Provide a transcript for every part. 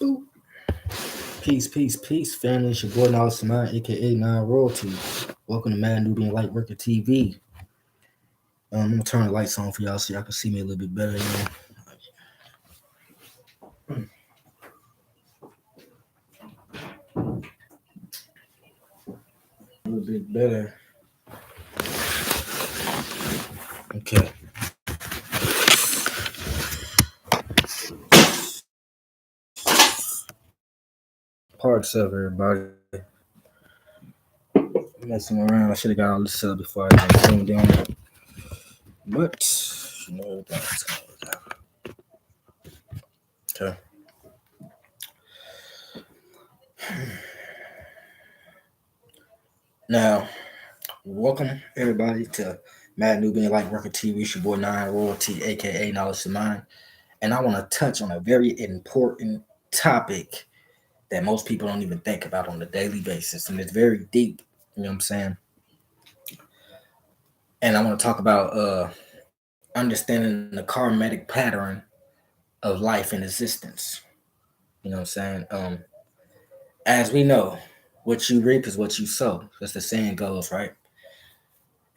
Ooh. Peace, family. It's your boy Knowledge Mine, aka Nine Royalty. Welcome to Mad Nubian Lightworker TV. I'm gonna turn the lights on for y'all so y'all can see me a little bit better. A little bit better. Okay. Parts of everybody. Messing around. I should have got all this set up before I zoomed in on it. But everything's gonna work out. Okay. Now, welcome everybody to Mad Nubian Lightworker TV. It's your boy Nine Royalty, aka Knowledge to Mine. And I want to touch on a very important topic that most people don't even think about on a daily basis. And it's very deep. You know what I'm saying? And I want to talk about understanding the karmatic pattern of life and existence. You know what I'm saying? As we know, what you reap is what you sow. As the saying goes, right?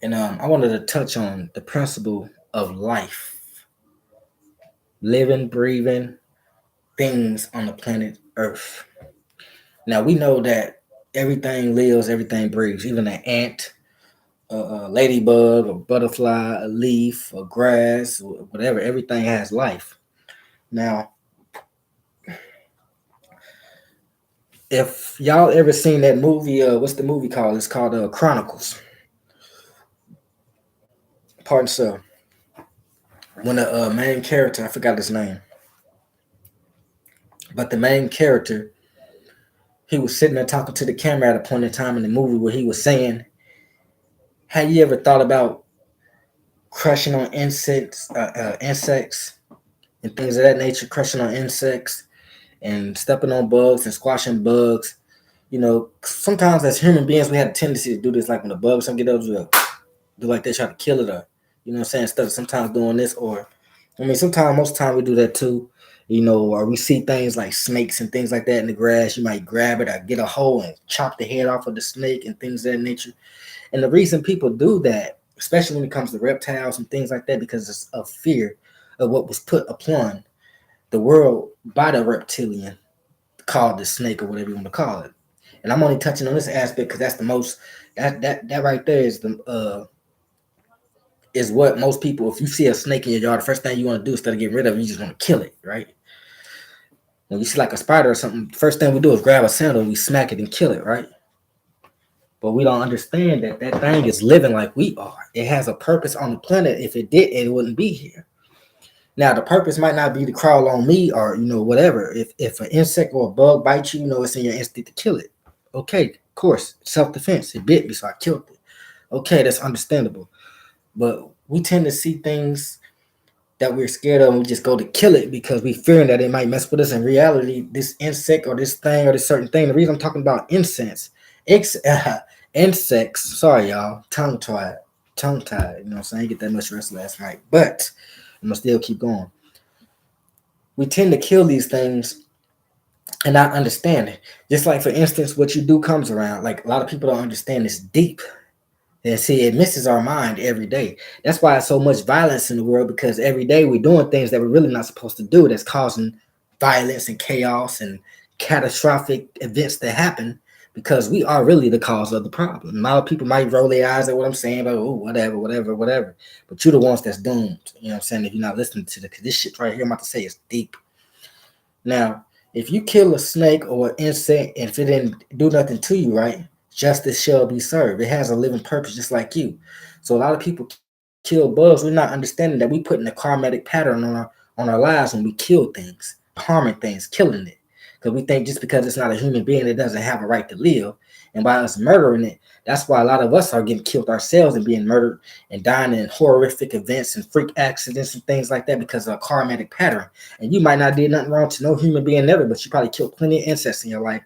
And I wanted to touch on the principle of life, living, breathing things on the planet Earth. Now we know that everything lives, everything breathes, even an ant, a ladybug, a butterfly, a leaf, a grass, whatever. Everything has life. Now, if y'all ever seen that movie, what's the movie called? It's called Chronicles. Pardon, sir. When the main character, I forgot his name, but the main character, he was sitting there talking to the camera at a point in time in the movie where he was saying, "Have you ever thought about crushing on insects and things of that nature? Crushing on insects and stepping on bugs and squashing bugs. You know, sometimes as human beings, we have a tendency to do this. Like when a bug something get up, do like they try to kill it, or you know, what I'm saying, instead of sometimes doing this, or I mean, sometimes most of the time we do that too. You know, or we see things like snakes and things like that in the grass. You might grab it or get a hole and chop the head off of the snake and things of that nature. And the reason people do that, especially when it comes to reptiles and things like that, because it's of fear of what was put upon the world by the reptilian called the snake or whatever you want to call it. And I'm only touching on this aspect because that's the most that right there is what most people. If you see a snake in your yard, the first thing you want to do instead of getting rid of it, you just want to kill it, right? When you see like a spider or something, the first thing we do is grab a sandal, we smack it and kill it, right? But we don't understand that that thing is living like we are. It has a purpose on the planet. If it did, it wouldn't be here. Now the purpose might not be to crawl on me or whatever. If an insect or a bug bites you, it's in your instinct to kill it. Okay, of course, self defense. It bit me, so I killed it. Okay, that's understandable. But we tend to see things that we're scared of, and we just go to kill it because we fearing that it might mess with us. In reality, this insect or this thing or this certain thing. The reason I'm talking about insects. Sorry, y'all. Tongue tied. You know what I'm saying? I didn't get that much rest last night, but I'm gonna still keep going. We tend to kill these things and not understand it. Just like, for instance, what you do comes around. Like, a lot of people don't understand it's deep. And see, it misses our mind every day. That's why it's so much violence in the world, because every day we're doing things that we're really not supposed to do that's causing violence and chaos and catastrophic events that happen because we are really the cause of the problem. A lot of people might roll their eyes at what I'm saying, but oh, whatever. But you're the ones that's doomed. You know what I'm saying? If you're not listening to because this shit right here I'm about to say is deep. Now, if you kill a snake or an insect and if it didn't do nothing to you, right? Justice shall be served. It has a living purpose just like you. So a lot of people kill bugs. We're not understanding that we put in a karmatic pattern on our lives when we kill things, harming things, killing it. Because we think just because it's not a human being, it doesn't have a right to live. And by us murdering it, that's why a lot of us are getting killed ourselves and being murdered and dying in horrific events and freak accidents and things like that because of a karmatic pattern. And you might not did nothing wrong to no human being ever, but you probably killed plenty of insects in your life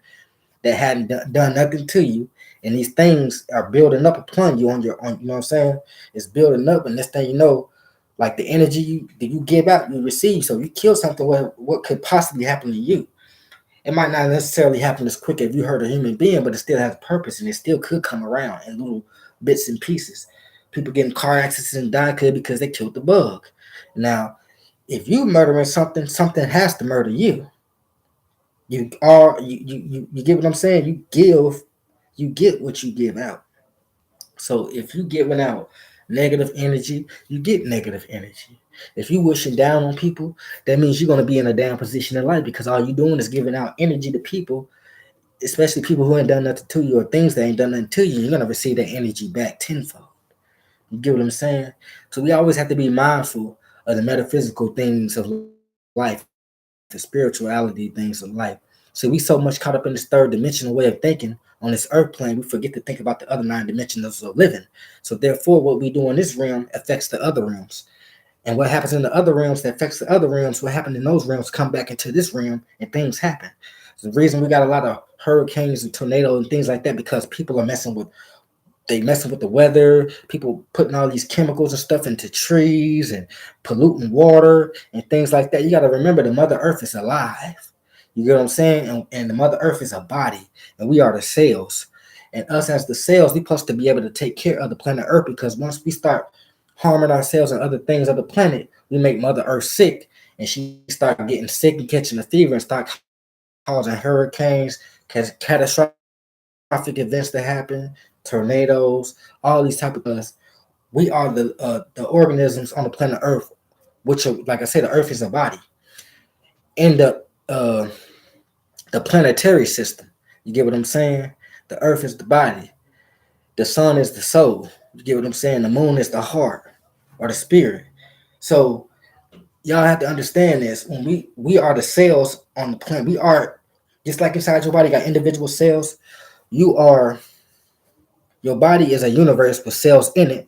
that hadn't done nothing to you. And these things are building up upon you on you know what I'm saying? It's building up, and this thing, like the energy that you give out, you receive. So you kill something, what could possibly happen to you? It might not necessarily happen as quick if you hurt a human being, but it still has purpose and it still could come around in little bits and pieces. People get in car accidents and die could because they killed the bug. Now, if you murdering something, something has to murder you. You get what I'm saying? You get what you give out. So if you giving out negative energy, you get negative energy. If you wishing down on people, that means you're gonna be in a down position in life because all you doing is giving out energy to people, especially people who ain't done nothing to you or things that ain't done nothing to you. You're gonna receive that energy back tenfold. You get what I'm saying? So we always have to be mindful of the metaphysical things of life, the spirituality things of life. So we so much caught up in this third dimensional way of thinking on this earth plane, we forget to think about the other 9 dimensions of living. So therefore, what we do in this realm affects the other realms. And what happens in the other realms that affects the other realms, what happened in those realms come back into this realm and things happen. So the reason we got a lot of hurricanes and tornadoes and things like that because people are messing with the weather, people putting all these chemicals and stuff into trees and polluting water and things like that. You got to remember the Mother Earth is alive. You get what I'm saying? And the Mother Earth is a body, and we are the cells. And us as the cells, we supposed to be able to take care of the planet Earth because once we start harming ourselves and other things of the planet, we make Mother Earth sick, and she start getting sick and catching a fever and start causing hurricanes, catastrophic events to happen, tornadoes, all these type of things because we are the organisms on the planet Earth, which are, like I say, the Earth is a body. In the planetary system, you get what I'm saying? The Earth is the body, the sun is the soul. You get what I'm saying? The moon is the heart or the spirit. So y'all have to understand this. When we are the cells on the planet, we are just like inside your body, you got individual cells. You are Your body is a universe with cells in it,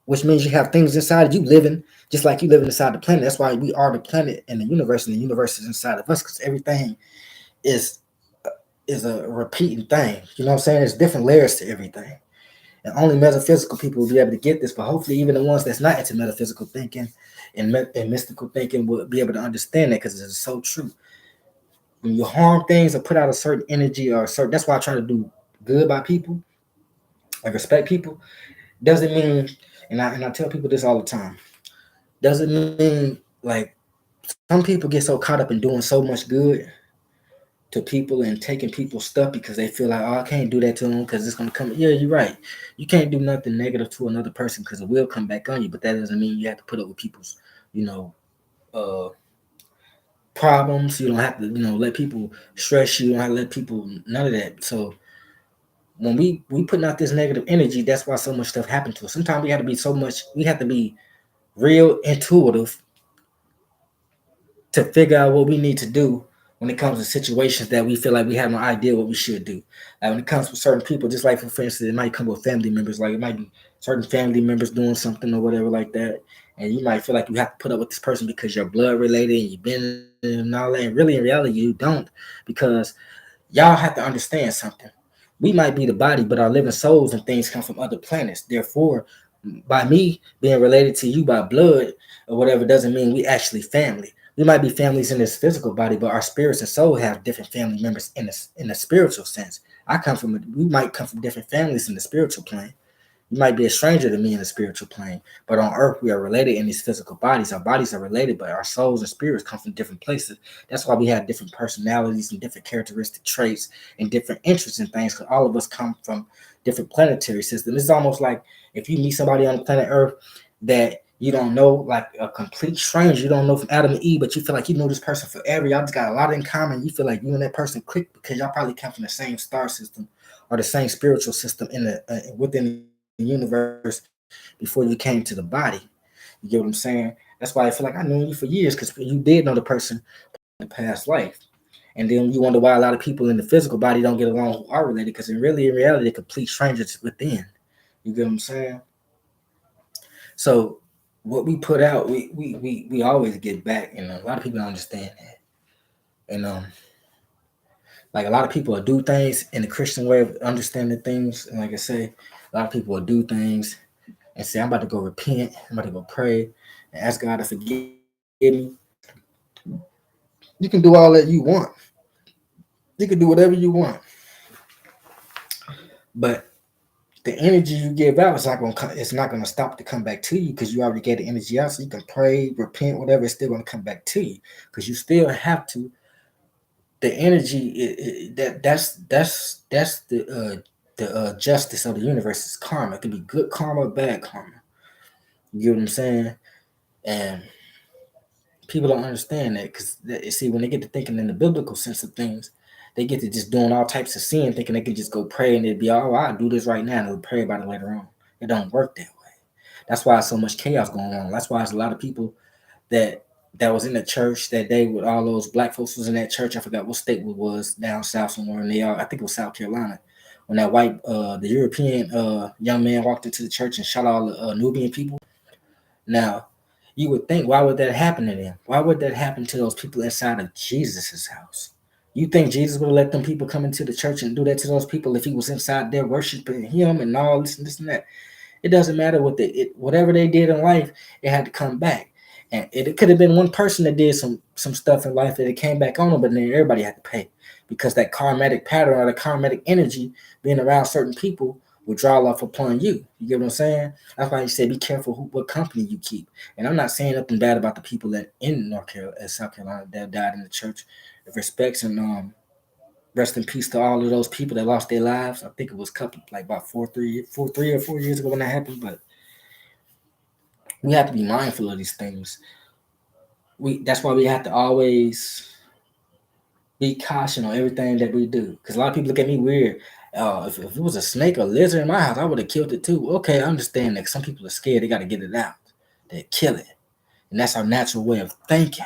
which means you have things inside you living just like you living inside the planet. That's why we are the planet and the universe is inside of us because everything is is a repeating thing. You know what I'm saying? There's different layers to everything. And only metaphysical people will be able to get this, but hopefully even the ones that's not into metaphysical thinking and mystical thinking will be able to understand that because it's so true. When you harm things or put out a certain energy or a certain, that's why I try to do good by people and respect people. Doesn't mean, and I tell people this all the time. Doesn't mean like some people get so caught up in doing so much good to people and taking people's stuff because they feel like, oh, I can't do that to them because it's gonna come. Yeah, you're right. You can't do nothing negative to another person because it will come back on you. But that doesn't mean you have to put up with people's, you know, uh, problems. You don't have to, let people stress you. You don't have to let people none of that. So when we putting out this negative energy, that's why so much stuff happened to us. Sometimes we have to be real intuitive to figure out what we need to do when it comes to situations that we feel like we have no idea what we should do. Like when it comes to certain people, just like for instance, it might come with family members. Like it might be certain family members doing something or whatever like that, and you might feel like you have to put up with this person because you're blood related and you've been and all that. And really, in reality, you don't because y'all have to understand something. We might be the body, but our living souls and things come from other planets. Therefore, by me being related to you by blood or whatever doesn't mean we actually family. We might be families in this physical body, but our spirits and soul have different family members in the spiritual sense. We might come from different families in the spiritual plane. You might be a stranger to me in the spiritual plane, but on earth we are related in these physical bodies. Our bodies are related, but our souls and spirits come from different places. That's why we have different personalities and different characteristic traits and different interests in things, because all of us come from different planetary systems. It's almost like if you meet somebody on the planet Earth that you don't know, like a complete stranger, you don't know from Adam and Eve, but you feel like you know this person forever. Y'all just got a lot in common. You feel like you and that person click because y'all probably come from the same star system or the same spiritual system in the within the universe before you came to the body. You get what I'm saying? That's why I feel like I knew you for years because you did know the person in the past life. And then you wonder why a lot of people in the physical body don't get along who are related because in reality, they're complete strangers within. You get what I'm saying? So what we put out, we always get back, and a lot of people don't understand that. And like a lot of people will do things in the Christian way of understanding things, and like I say, a lot of people will do things and say, "I'm about to go repent, I'm about to go pray, and ask God to forgive me." You can do all that you want, You can do whatever you want, but the energy you give out is not gonna come, it's not gonna stop to come back to you because you already get the energy out. So you can pray, repent, whatever. It's still gonna come back to you because you still have to. The energy that's the justice of the universe is karma. It could be good karma or bad karma. You get what I'm saying? And people don't understand that because see when they get to thinking in the biblical sense of things, they get to just doing all types of sin, thinking they can just go pray and it'd be all right. I'll do this right now and they'll pray about it later on. It don't work that way. That's why so much chaos going on. That's why there's a lot of people that was in the church that day with all those black folks was in that church. I forgot what state it was down south somewhere, and I think it was South Carolina. When that the European young man walked into the church and shot all the Nubian people. Now, you would think, why would that happen to them? Why would that happen to those people inside of Jesus's house? You think Jesus would let them people come into the church and do that to those people if he was inside there worshiping him and all this and that? It doesn't matter what whatever they did in life, it had to come back. And it could have been one person that did some stuff in life that it came back on them, but then everybody had to pay because that karmatic pattern or the karmatic energy being around certain people will draw off upon you. You get what I'm saying? That's why you say be careful what company you keep. And I'm not saying nothing bad about the people that in North Carolina, South Carolina that died in the church. Respects and rest in peace to all of those people that lost their lives. I think it was a couple like about 3 or 4 years ago when that happened. But we have to be mindful of these things. That's why we have to always be cautious on everything that we do. Because a lot of people look at me weird. If it was a snake or lizard in my house, I would have killed it too. Okay, I understand that some people are scared. They got to get it out. They kill it. And that's our natural way of thinking.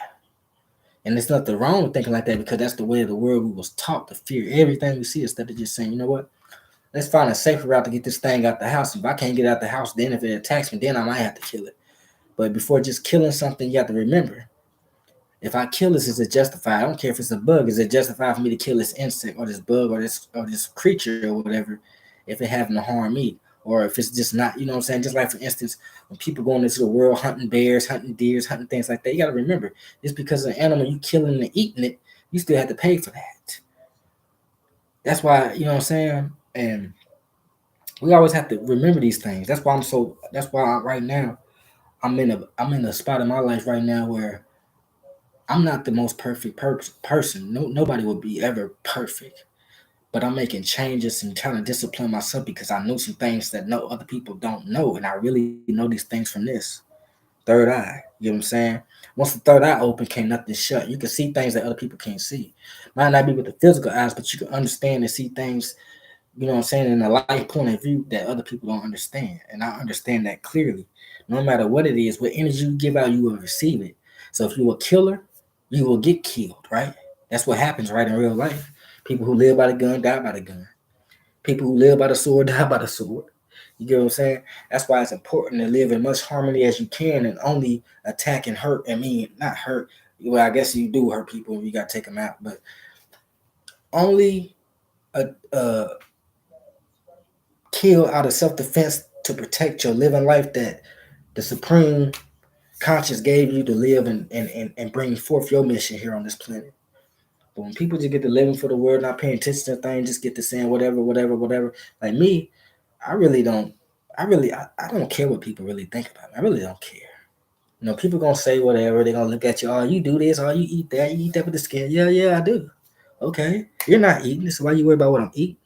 And there's nothing wrong with thinking like that because that's the way of the world we was taught to fear everything we see instead of just saying, you know what? Let's find a safer route to get this thing out the house. If I can't get out the house, then if it attacks me, then I might have to kill it. But before just killing something, you have to remember, if I kill this, is it justified? I don't care if it's a bug. Is it justified for me to kill this insect or this bug or this creature or whatever if it having to harm me? Or if it's just not, you know what I'm saying? Just like, for instance, when people going into the world hunting bears, hunting deers, hunting things like that, you got to remember, just because of an animal, you killing and eating it, you still have to pay for that. That's why, you know what I'm saying? And we always have to remember these things. That's why right now, I'm in a spot in my life right now where I'm not the most perfect person. No, nobody will be ever perfect. But I'm making changes and trying to discipline myself because I know some things that no other people don't know, and I really know these things from this third eye. You know what I'm saying? Once the third eye open, can't nothing shut. You can see things that other people can't see. Might not be with the physical eyes, but you can understand and see things, you know what I'm saying, in a life point of view that other people don't understand. And I understand that clearly. No matter what it is, what energy you give out, you will receive it. So if you're a killer, you will get killed, right? That's what happens, right, in real life. People who live by the gun die by the gun. People who live by the sword die by the sword. You get what I'm saying? That's why it's important to live in much harmony as you can and only attack and hurt. I mean, not hurt. Well, I guess you do hurt people if you got to take them out, but only uh, uh, kill out of self defense to protect your living life that the supreme conscious gave you to live and bring forth your mission here on this planet. But when people just get to living for the world, not paying attention to things, just get to saying whatever. Like me, I really don't. I don't care what people really think about me. I really don't care. You know, people gonna say whatever. They're gonna look at you. Oh, you do this. Oh, you eat that. You eat that with the skin. Yeah, I do. Okay, you're not eating. So why you worry about what I'm eating?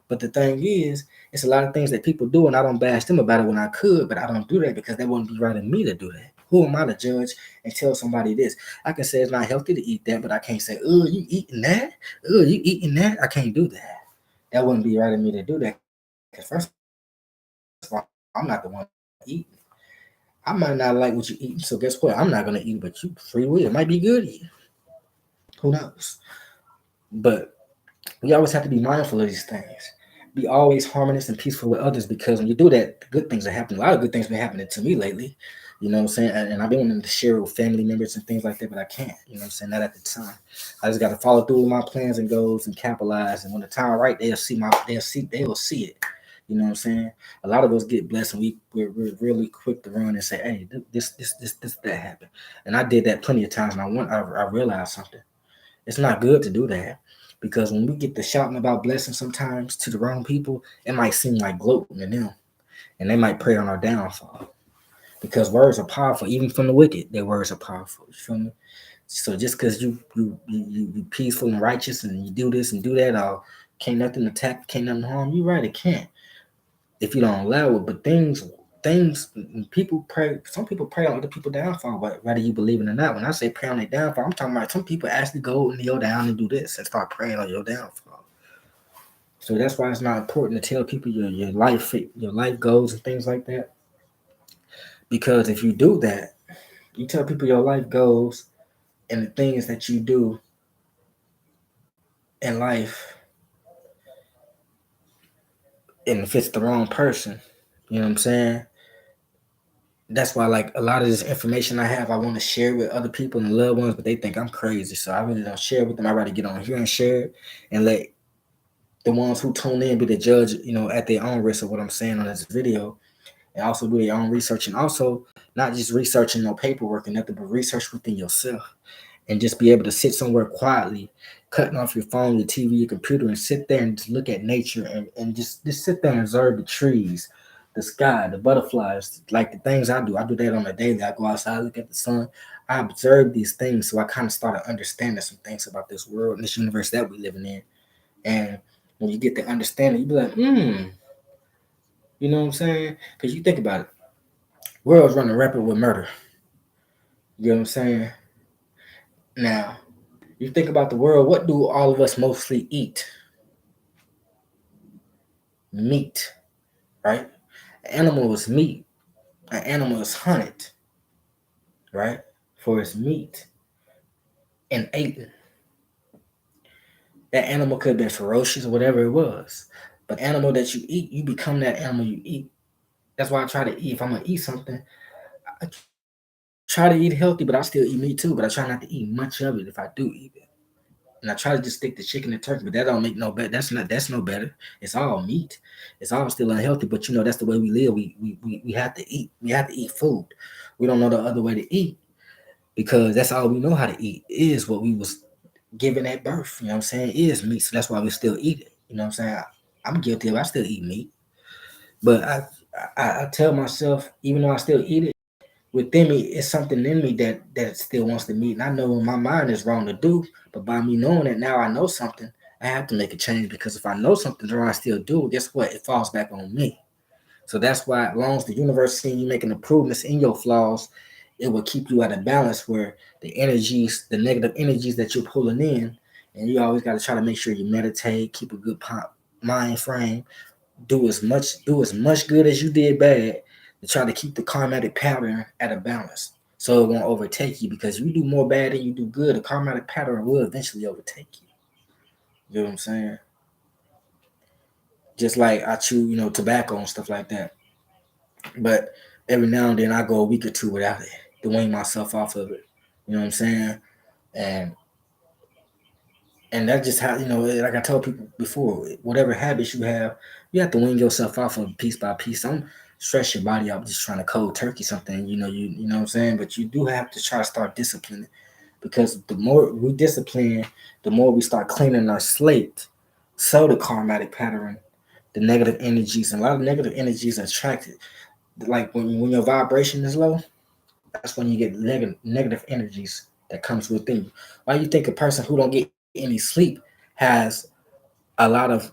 But the thing is, it's a lot of things that people do, and I don't bash them about it when I could, but I don't do that because that wouldn't be right in me to do that. Who am I to judge and tell somebody this? I can say it's not healthy to eat that, but I can't say, oh, you eating that? Oh, you eating that? I can't do that. That wouldn't be right in me to do that. Because first of all, I'm not the one eating. I might not like what you're eating, so guess what? I'm not gonna eat it, but you free will. It might be good to eat. Who knows? But we always have to be mindful of these things. Be always harmonious and peaceful with others because when you do that, good things are happening. A lot of good things been happening to me lately. You know what I'm saying? And I've been wanting to share with family members and things like that, but I can't. You know what I'm saying? Not at the time. I just got to follow through with my plans and goals and capitalize. And when the time right, they will see it. You know what I'm saying? A lot of us get blessed and we're really quick to run and say, hey, that happened. And I did that plenty of times and I realized something. It's not good to do that Because when we get to shouting about blessings sometimes to the wrong people, it might seem like gloating to them, and they might pray on our downfall. Because words are powerful, even from the wicked. Their words are powerful. You feel me? So just because you peaceful and righteous and you do this and do that, can't nothing attack, can't nothing harm you. Right? It can't if you don't allow it. But things people pray. Some people pray on other people downfall, but whether you believe it or not. When I say pray on their downfall, I'm talking about some people actually go kneel down and do this and start praying on your downfall. So that's why it's not important to tell people your life goals and things like that. Because if you do that, you tell people your life goals and the things that you do in life, and if it's the wrong person, you know what I'm saying? That's why, like, a lot of this information I have, I want to share with other people and loved ones, but they think I'm crazy. So I really don't share with them. I rather get on here and share it and let the ones who tune in be the judge, at their own risk of what I'm saying on this video, and also do their own research, and also not just researching no paperwork and nothing, but research within yourself and just be able to sit somewhere quietly, cutting off your phone, your TV, your computer, and sit there and just look at nature and just sit there and observe the trees, the sky, the butterflies, like the things I do. I do that on a daily. I go outside, look at the sun. I observe these things, so I kind of started understanding some things about this world and this universe that we living in. And when you get the understanding, you be like, you know what I'm saying? Because you think about it, world's running rapid with murder. You know what I'm saying? Now, you think about the world, what do all of us mostly eat? Meat, right? An animal is meat. An animal is hunted, right? For its meat and eaten. That animal could have been ferocious or whatever it was. But the animal that you eat, you become that animal you eat. That's why I try to eat. If I'm gonna eat something, I try to eat healthy, but I still eat meat too. But I try not to eat much of it if I do eat it. And I try to just stick to chicken and turkey, but that don't make no better. That's no better. It's all meat. It's all still unhealthy, but that's the way we live. We have to eat. We have to eat food. We don't know the other way to eat because that's all we know how to eat is what we was given at birth. You know what I'm saying? Is meat. So that's why we still eat it. You know what I'm saying? I'm guilty of it. I still eat meat. But I tell myself, even though I still eat it, within me, it's something in me that still wants to meet. And I know in my mind is wrong to do, but by me knowing that now I know something, I have to make a change because if I know something's wrong, I still do. Guess what? It falls back on me. So that's why, as long as the universe seeing you making improvements in your flaws, it will keep you at a balance where the negative energies that you're pulling in, and you always got to try to make sure you meditate, keep a good mind frame, do as much good as you did bad to try to keep the karmatic pattern at a balance so it won't overtake you because if you do more bad than you do good, the karmatic pattern will eventually overtake you. You know what I'm saying? Just like I chew, tobacco and stuff like that. But every now and then I go a week or two without it to wean myself off of it. You know what I'm saying? And and that's just how, like I told people before, whatever habits you have to wean yourself off of piece by piece. Don't stress your body out just trying to cold turkey something, you know what I'm saying? But you do have to try to start disciplining because the more we discipline, the more we start cleaning our slate. So the karmatic pattern, the negative energies, and a lot of negative energies are attracted. Like when your vibration is low, that's when you get negative energies that comes within you. Why you think a person who don't get any sleep has a lot of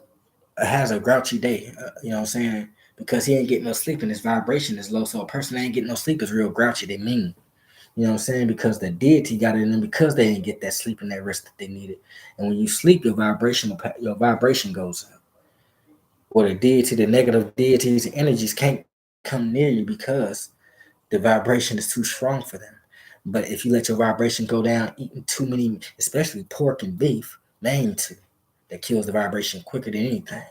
has a grouchy day? You know what I'm saying? Because he ain't getting no sleep and his vibration is low. So a person that ain't getting no sleep is real grouchy. They mean. You know what I'm saying? Because the deity got it in them because they didn't get that sleep and that rest that they needed. And when you sleep, your vibration goes up. Or the deity, the negative deities and energies can't come near you because the vibration is too strong for them. But if you let your vibration go down, eating too many, especially pork and beef, main two, that kills the vibration quicker than anything.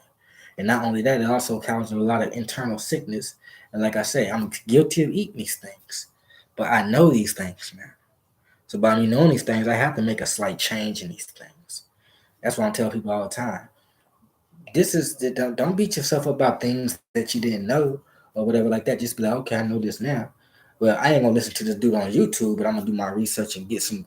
And not only that, it also causes a lot of internal sickness. And like I say, I'm guilty of eating these things, but I know these things now. So by me knowing these things, I have to make a slight change in these things. That's why I tell people all the time. Don't beat yourself up about things that you didn't know or whatever like that. Just be like, okay, I know this now. Well, I ain't gonna listen to this dude on YouTube, but I'm gonna do my research and get some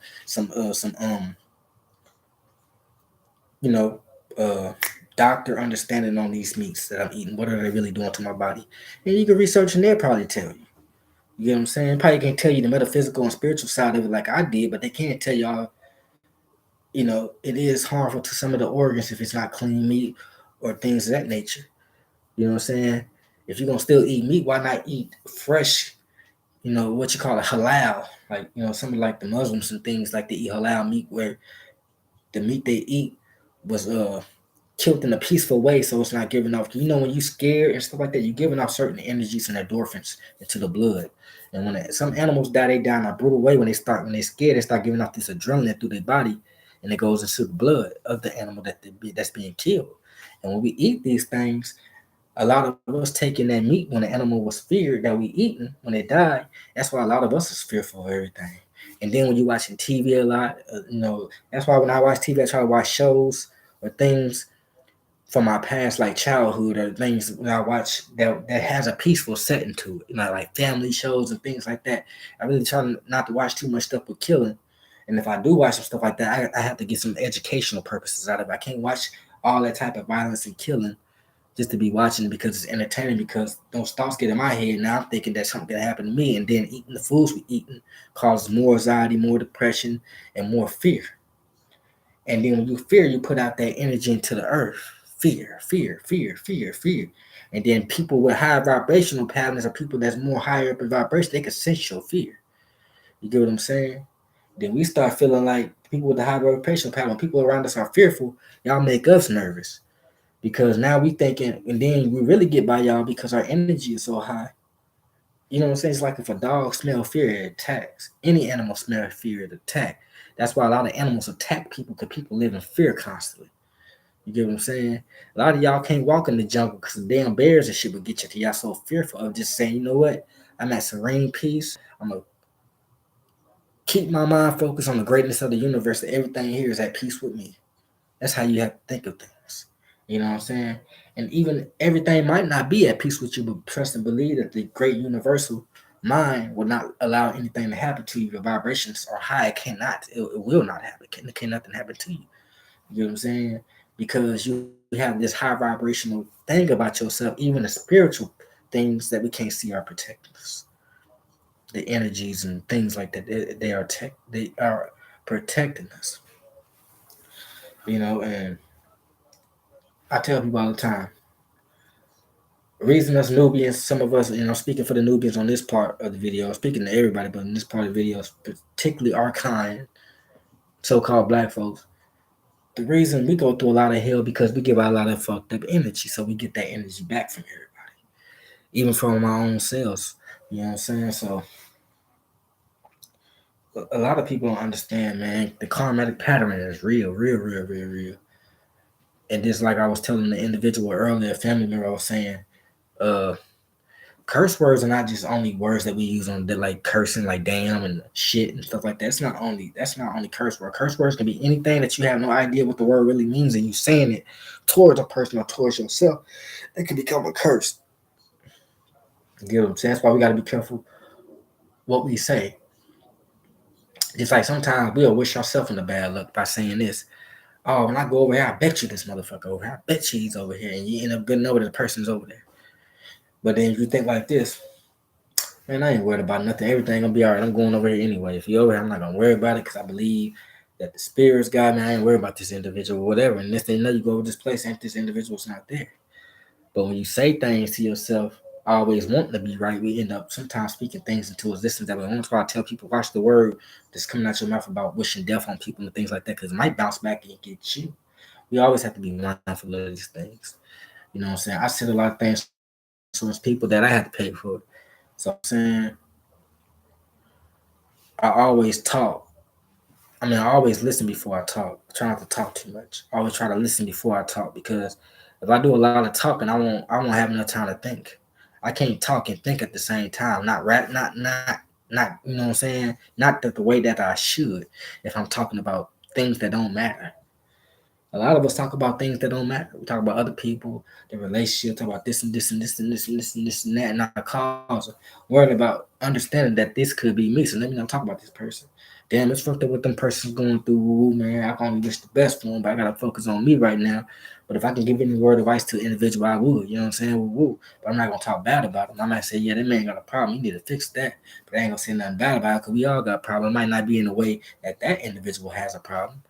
you know, uh, doctor understanding on these meats that I'm eating. What are they really doing to my body? And you can research and they'll probably tell you. You know what I'm saying? Probably can't tell you the metaphysical and spiritual side of it like I did, but they can't tell y'all, it is harmful to some of the organs if it's not clean meat or things of that nature. You know what I'm saying? If you're gonna still eat meat, why not eat fresh, what you call it, halal? Like, some of like the Muslims and things like they eat halal meat where the meat they eat was killed in a peaceful way, so it's not giving off. When you scared and stuff like that, you're giving off certain energies and endorphins into the blood. And when some animals die, they die in a brutal way. When they scared, they start giving off this adrenaline through their body, and it goes into the blood of the animal that's being killed. And when we eat these things, a lot of us taking that meat when the animal was feared that we eating when it died. That's why a lot of us is fearful of everything. And then when you watching TV a lot, that's why when I watch TV, I try to watch shows or things from my past, like childhood, or things that I watch that has a peaceful setting to it, like family shows and things like that. I really try not to watch too much stuff with killing. And if I do watch some stuff like that, I have to get some educational purposes out of it. I can't watch all that type of violence and killing just to be watching it because it's entertaining, because those thoughts get in my head. Now I'm thinking that something can happen to me, and then eating the foods we eating causes more anxiety, more depression, and more fear. And then when you fear, you put out that energy into the earth. Fear, fear, fear, fear, fear. And then people with high vibrational patterns, or people that's more higher up in vibration, they can sense your fear. You get what I'm saying? Then we start feeling like people with the high vibrational pattern, when people around us are fearful, y'all make us nervous. Because now we thinking, and then we really get by y'all because our energy is so high. You know what I'm saying? It's like if a dog smell fear, it attacks. Any animal smell fear, it attack. That's why a lot of animals attack people, because people live in fear constantly. You get what I'm saying? A lot of y'all can't walk in the jungle because the damn bears and shit will get you to y'all so fearful of just saying, you know what? I'm at serene peace. I'm gonna keep my mind focused on the greatness of the universe, that everything here is at peace with me. That's how you have to think of things. You know what I'm saying? And even everything might not be at peace with you, but trust and believe that the great universal mind will not allow anything to happen to you. Your vibrations are high. It cannot. It will not happen. Can nothing happen to you. You know what I'm saying? Because you have this high vibrational thing about yourself. Even the spiritual things that we can't see are protecting us. The energies and things like that. They are protecting us. And I tell people all the time, reason us Nubians, some of us, speaking for the Nubians on this part of the video, speaking to everybody, but in this part of the video, particularly our kind, so-called black folks, the reason we go through a lot of hell because we give out a lot of fucked up energy, so we get that energy back from everybody, even from our own selves. You know what I'm saying? So a lot of people don't understand, man. The karmatic pattern is real, real, real, real, real. And just like I was telling the individual earlier, a family member, I was saying, uh, curse words are not just only words that we use on the, like cursing, like damn and shit and stuff like that. That's not only curse word. Curse words can be anything that you have no idea what the word really means, and you saying it towards a person or towards yourself, it can become a curse. You get what I'm saying? That's why we got to be careful what we say. Just like sometimes we'll wish ourselves in the bad luck by saying this. Oh, when I go over here, I bet you this motherfucker over here. I bet you he's over here, and you end up good knowing that the person's over there. But then if you think like this, man, I ain't worried about nothing. Everything gonna be all right. I'm going over here anyway. If you're over here, I'm not gonna worry about it because I believe that the spirits guide me. I ain't worried about this individual or whatever. And next thing you know, you go over this place and this individual's not there. But when you say things to yourself, always wanting to be right, we end up sometimes speaking things into existence that we want. That's why I tell people, watch the word that's coming out your mouth about wishing death on people and things like that, because it might bounce back and get you. We always have to be mindful of these things. You know what I'm saying? I said a lot of things to people that I had to pay for. So I'm saying I always talk. I always listen before I talk. I try not to talk too much. I always try to listen before I talk, because if I do a lot of talking, I won't have enough time to think. I can't talk and think at the same time. Not rap, not you know what I'm saying? Not the way that I should if I'm talking about things that don't matter. A lot of us talk about things that don't matter. We talk about other people, the relationship, talk about this and this and this and this and this and this and that, and our cause. Worrying about understanding that this could be me. So let me not talk about this person. damn, it's fucked up what them persons going through, man. I can only wish the best for them, but I gotta focus on me right now. But if I can give any word of advice to an individual, I would. You know what I'm saying? Woo. But I'm not gonna talk bad about him. I might say, yeah, that man got a problem. You need to fix that. But I ain't gonna say nothing bad about it because we all got problems. It might not be in the way that that individual has a problem.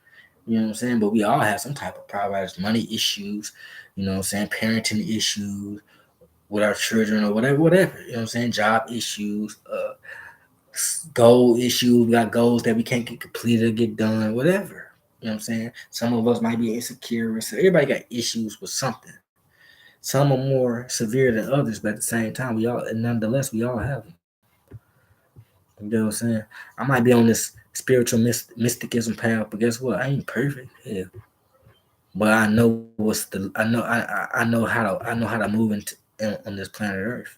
You know what I'm saying? But we all have some type of problem, whether it's money issues, you know what I'm saying, parenting issues with our children or whatever. You know what I'm saying? Job issues, goal issues. We got goals that we can't get completed or get done, whatever. You know what I'm saying? Some of us might be insecure. So everybody got issues with something. Some are more severe than others, but at the same time, we all, and nonetheless, we all have them. You know what I'm saying? I might be on this spiritual mysticism path, but guess what? I ain't perfect. Yeah, but I know what's the I know how to move on this planet Earth.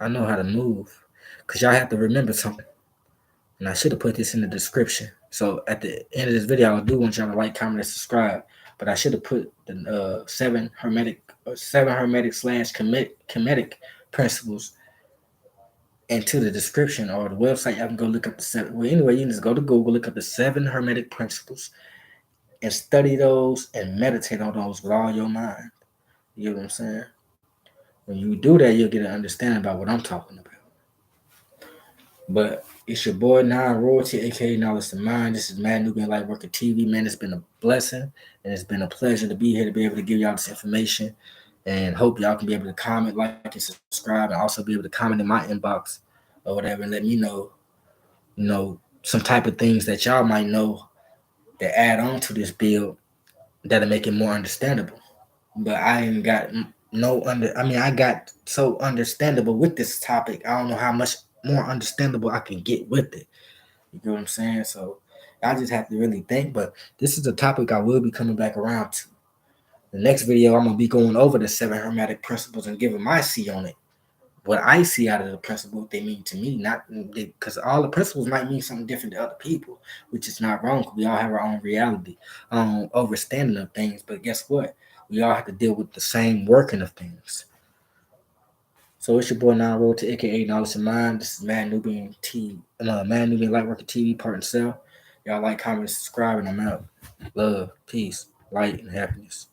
I know how to move, cause y'all have to remember something. And I should have put this in the description. So at the end of this video, I do want y'all to like, comment, and subscribe. But I should have put the seven hermetic slash Kamatic principles into the description or the website. Y'all can go look up the seven. Well, anyway, you can just go to Google, look up the 7 hermetic principles, and study those and meditate on those with all your mind. You know what I'm saying? When you do that, you'll get an understanding about what I'm talking about. But it's your boy Nine Royalty, aka Knowledge to Mind. This is Mad Nubian Lightworker TV. Man, it's been a blessing and it's been a pleasure to be here to be able to give y'all this information. And hope y'all can be able to comment, like, and subscribe, and also be able to comment in my inbox or whatever and let me know, some type of things that y'all might know that add on to this build that'll make it more understandable. But I ain't got no under. I mean, I got so understandable with this topic. I don't know how much more understandable I can get with it. You know what I'm saying? So I just have to really think. But this is a topic I will be coming back around to. The next video, I'm gonna be going over the 7 hermetic principles and giving my see on it. What I see out of the principle, what they mean to me, not because all the principles might mean something different to other people, which is not wrong. We all have our own reality, understanding of things. But guess what? We all have to deal with the same working of things. So it's your boy Nine Road to aka Knowledge of Mind. This is Mad Nubian Lightworker TV part and cell. Y'all like, comment, subscribe, and I'm out. Love, peace, light, and happiness.